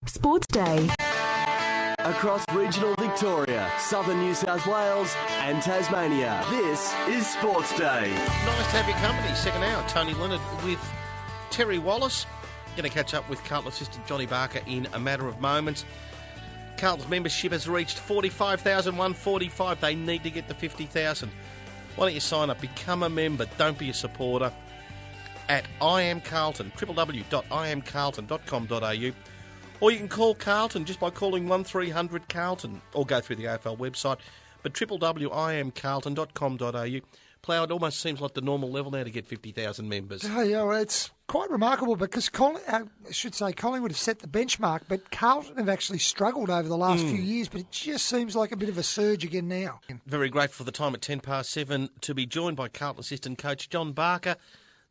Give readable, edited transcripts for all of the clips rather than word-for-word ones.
Sports Day. Across regional Victoria, southern New South Wales and Tasmania, this is Sports Day. Nice to have your company. Second hour, Tony Leonard with Terry Wallace. Going to catch up with Carlton assistant Johnny Barker in a matter of moments. Carlton's membership has reached 45,145. They need to get to 50,000. Why don't you sign up, become a member, don't be a supporter at IamCarlton, www.iamcarlton.com.au. Or you can call Carlton just by calling 1300 Carlton or go through the AFL website. But www.iamcarlton.com.au. Plough, it almost seems like the normal level now to get 50,000 members. Oh, yeah, well, it's quite remarkable because Collingwood have set the benchmark, but Carlton have actually struggled over the last few years, but it just seems like a bit of a surge again now. Very grateful for the time at 7:10 to be joined by Carlton assistant coach John Barker.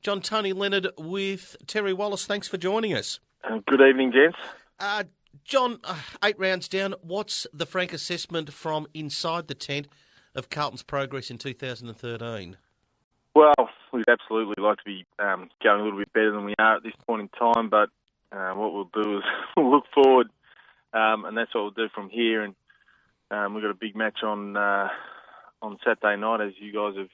John, Tony Leonard with Terry Wallace. Thanks for joining us. Good evening, gents. John, 8 rounds down, what's the frank assessment from inside the tent of Carlton's progress in 2013? Well, we'd absolutely like to be going a little bit better than we are at this point in time, but what we'll do is we'll look forward, and that's what we'll do from here. And we've got a big match on Saturday night, as you guys have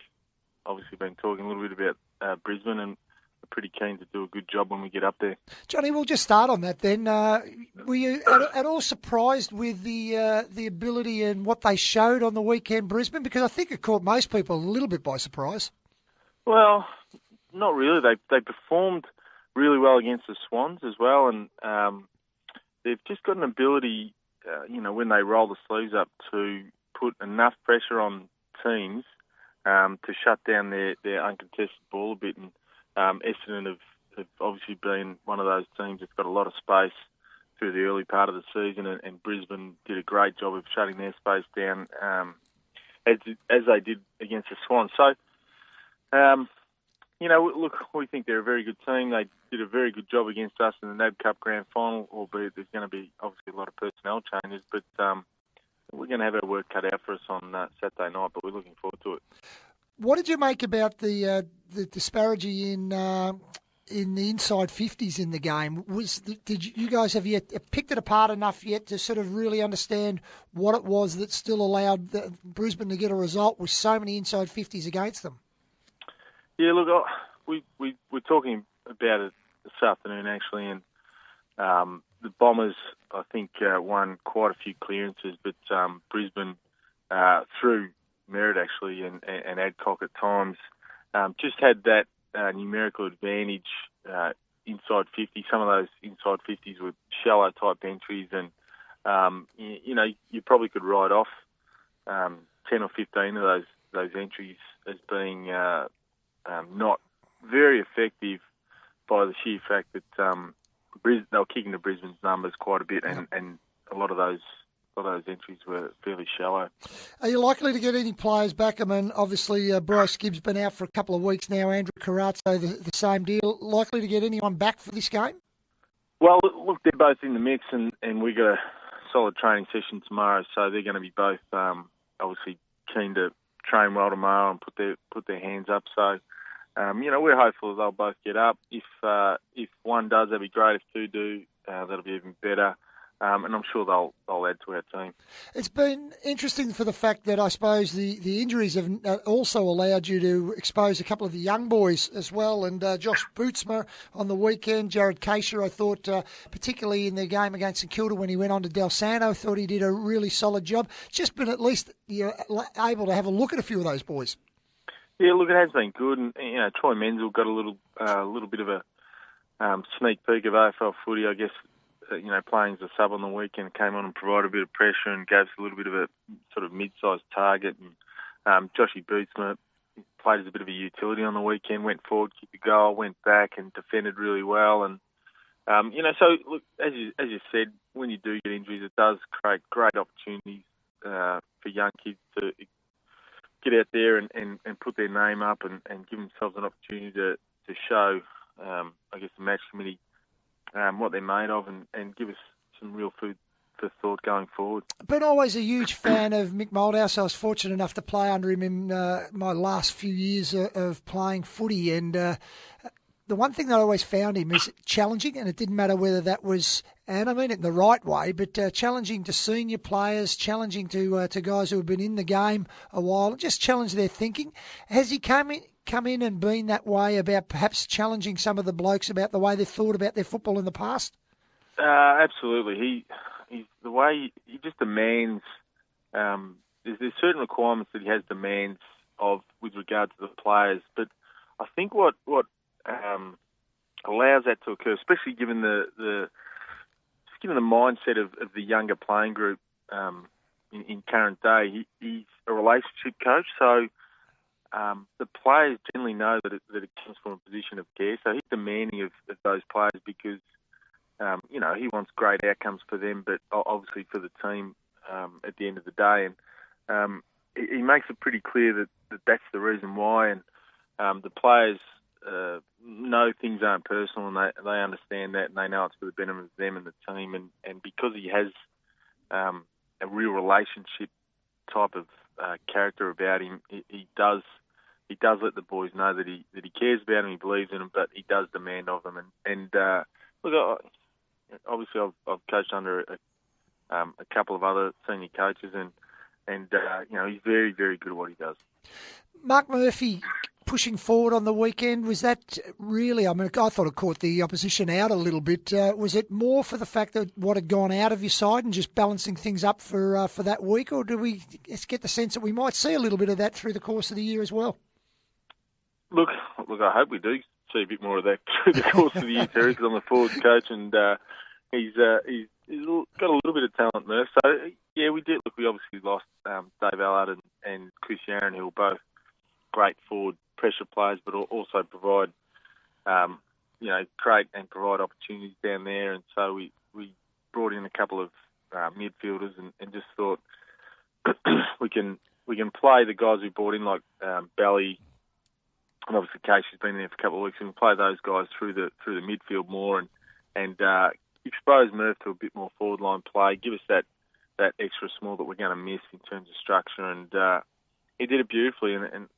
obviously been talking a little bit about Brisbane, and we're pretty keen to do a good job when we get up there. Johnny, we'll just start on that then. Were you at all surprised with the ability and what they showed on the weekend, Brisbane? Because I think it caught most people a little bit by surprise. Well, not really. They performed really well against the Swans as well, and they've just got an ability, when they roll the sleeves up, to put enough pressure on teams to shut down their uncontested ball a bit. And Essendon have obviously been one of those teams that's got a lot of space through the early part of the season, and Brisbane did a great job of shutting their space down as they did against the Swans. So, look, we think they're a very good team. They did a very good job against us in the NAB Cup Grand Final, albeit there's going to be obviously a lot of personnel changes, but we're going to have our work cut out for us on Saturday night, but we're looking forward to it. What did you make about the disparity in the inside 50s in the game? Did you guys have yet picked it apart enough yet to sort of really understand what it was that still allowed Brisbane to get a result with so many inside 50s against them? Yeah, look, we were talking about it this afternoon actually, and the Bombers I think won quite a few clearances, but Brisbane through merit actually and Adcock at times just had that numerical advantage inside 50. Some of those inside 50s were shallow type entries, and you probably could write off 10 or 15 of those entries as being not very effective by the sheer fact that they were kicking to Brisbane's numbers quite a bit, and a lot of those entries were fairly shallow. Are you likely to get any players back? I mean, obviously Bryce Gibbs been out for a couple of weeks now. Andrew Carazzo, the same deal. Likely to get anyone back for this game? Well, look, they're both in the mix, and we got a solid training session tomorrow, so they're going to be both obviously keen to train well tomorrow and put their hands up. So, we're hopeful they'll both get up. If one does, that'd be great. If two do, that'll be even better. And I'm sure they'll add to our team. It's been interesting for the fact that I suppose the injuries have also allowed you to expose a couple of the young boys as well. And Josh Bootsma on the weekend, Jared Keisha, I thought, particularly in the game against St Kilda when he went on to Del Santo, I thought he did a really solid job. Just been at least able to have a look at a few of those boys. Yeah, look, it has been good. And, Troy Menzel got a little bit of a sneak peek of AFL footy, I guess. Playing as a sub on the weekend, came on and provided a bit of pressure and gave us a little bit of a sort of mid-sized target. And Joshy Bootsma played as a bit of a utility on the weekend, went forward, kicked the goal, went back and defended really well. And, so look, as you said, when you do get injuries, it does create great opportunities for young kids to get out there and put their name up and give themselves an opportunity to show, I guess, the match committee what they're made of and give us some real food for thought going forward. Been always a huge fan of Mick Malthouse. I was fortunate enough to play under him in my last few years of playing footy, and the one thing that I always found him is challenging, and it didn't matter whether that was And I mean it in the right way, but challenging to senior players, challenging to guys who have been in the game a while, just challenge their thinking. Has he come in and been that way about perhaps challenging some of the blokes about the way they've thought about their football in the past? Absolutely. He's the way he just demands. There's certain requirements that he has demands of with regard to the players, but I think what allows that to occur, especially given the mindset of the younger playing group in current day, he's a relationship coach, so the players generally know that it comes from a position of care. So he's demanding of those players because he wants great outcomes for them, but obviously for the team at the end of the day. And he makes it pretty clear that that's the reason why. And the players know things aren't personal, and they understand that, and they know it's for the benefit of them and the team. And because he has a real relationship type of character about him, he does let the boys know that he cares about them, he believes in them, but he does demand of them. And look, obviously I've coached under a couple of other senior coaches, and he's very, very good at what he does. Mark Murphy pushing forward on the weekend, was that really, I thought it caught the opposition out a little bit. Was it more for the fact that what had gone out of your side and just balancing things up for that week, or do we get the sense that we might see a little bit of that through the course of the year as well? Look, I hope we do see a bit more of that through the course of the year, Terry, because I'm a forwards coach, and he's got a little bit of talent there. So, yeah, we did. Look, we obviously lost Dave Allard and Chris Yaron, who were both great forward pressure players, but also provide, create and provide opportunities down there. And so we brought in a couple of midfielders and just thought we can play the guys we brought in, like Bally, and obviously Casey's been there for a couple of weeks, and play those guys through the midfield more and expose Murph to a bit more forward line play, give us that extra small that we're going to miss in terms of structure. And he did it beautifully. And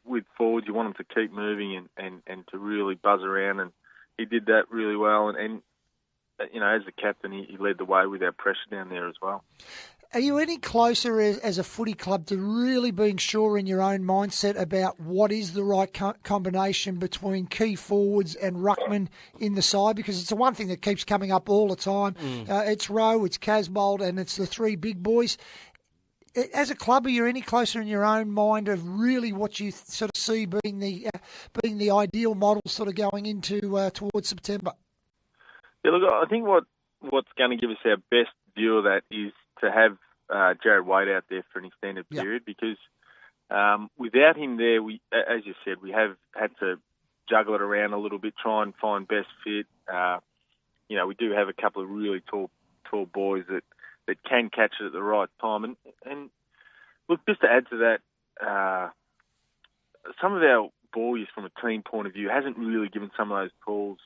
with forwards, you want them to keep moving and to really buzz around. And he did that really well. And as the captain, he led the way with our pressure down there as well. Are you any closer as a footy club to really being sure in your own mindset about what is the right combination between key forwards and ruckman in the side? Because it's the one thing that keeps coming up all the time. It's Rowe, it's Casbolt, and it's the three big boys. As a club, are you any closer in your own mind of really what you sort of see being the ideal model sort of going into towards September? Yeah, look, I think what's going to give us our best view of that is to have Jared Wade out there for an extended period, because without him there, we, as you said, we have had to juggle it around a little bit, try and find best fit. We do have a couple of really tall boys that can catch it at the right time. And look, just to add to that, some of our ball use from a team point of view hasn't really given some of those tools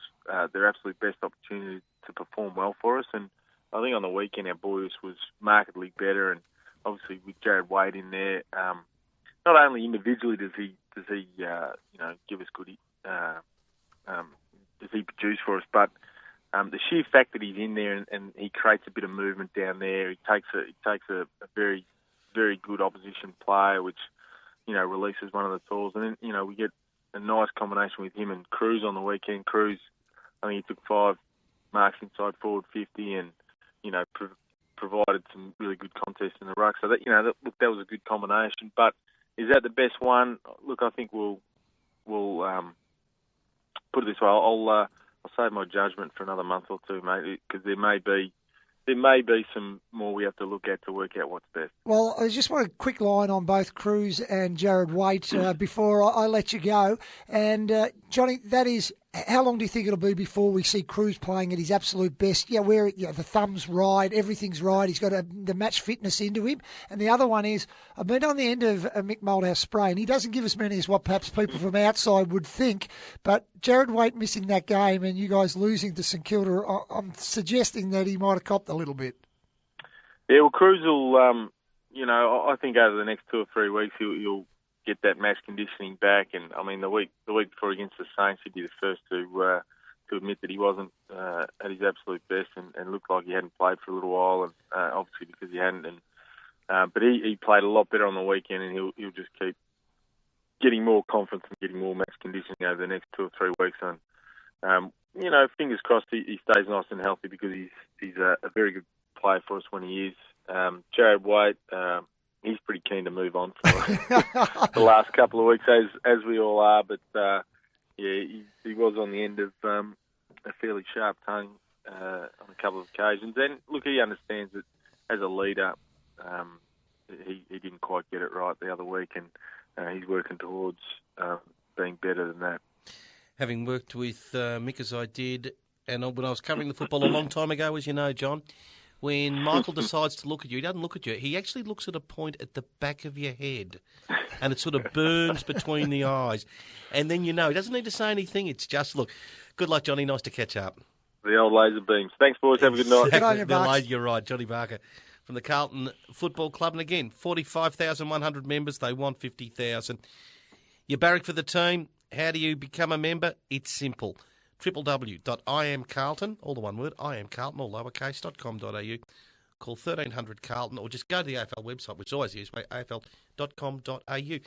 their absolute best opportunity to perform well for us. And I think on the weekend our ball use was markedly better. And obviously with Jared Wade in there, not only individually does he give us good, does he produce for us, but the sheer fact that he's in there and he creates a bit of movement down there, he takes a very, very good opposition player, which releases one of the tools, and then we get a nice combination with him and Cruz on the weekend. Cruz, I think he took 5 marks inside forward 50, and provided some really good contests in the ruck. So that that was a good combination. But is that the best one? Look, I think we'll put it this way. I'll save my judgment for another month or two, mate, because there may be some more we have to look at to work out what's best. Well, I just want a quick line on both Cruz and Jared Waite before I let you go. And Johnny, that is, how long do you think it'll be before we see Cruz playing at his absolute best? Yeah, where the thumb's right, everything's right. He's got the match fitness into him. And the other one is, I've been on the end of a Mick Malthouse spray, and he doesn't give as many as what perhaps people from outside would think. But Jared Waite missing that game and you guys losing to St Kilda, I'm suggesting that he might have copped a little bit. Yeah, well, Cruz will, I think over the next 2 or 3 weeks he'll get that match conditioning back, and I mean the week before against the Saints he'd be the first to to admit that he wasn't at his absolute best and looked like he hadn't played for a little while, and obviously because he hadn't. But he played a lot better on the weekend, and he'll just keep getting more confidence and getting more match conditioning over the next 2 or 3 weeks. And fingers crossed he stays nice and healthy, because he's a very good player for us when he is. Jared Waite, he's pretty keen to move on for the last couple of weeks, as we all are. But he was on the end of a fairly sharp tongue on a couple of occasions. And look, he understands that as a leader, he didn't quite get it right the other week, and he's working towards being better than that. Having worked with Mick as I did, and when I was covering the football a long time ago, as you know, John, when Michael decides to look at you, he doesn't look at you. He actually looks at a point at the back of your head, and it sort of burns between the eyes. And then he doesn't need to say anything. It's just, look, good luck, Johnny. Nice to catch up. The old laser beams. Thanks, boys. Have a good night. Good on you, Bucks. You're right, Johnny Barker from the Carlton Football Club. And again, 45,100 members. They want 50,000. You barrack for the team. How do you become a member? It's simple. www.iamcarlton, all the one word, iamcarlton, all lowercase.com.au. Call 1300 Carlton, or just go to the AFL website, which is always used, afl.com.au.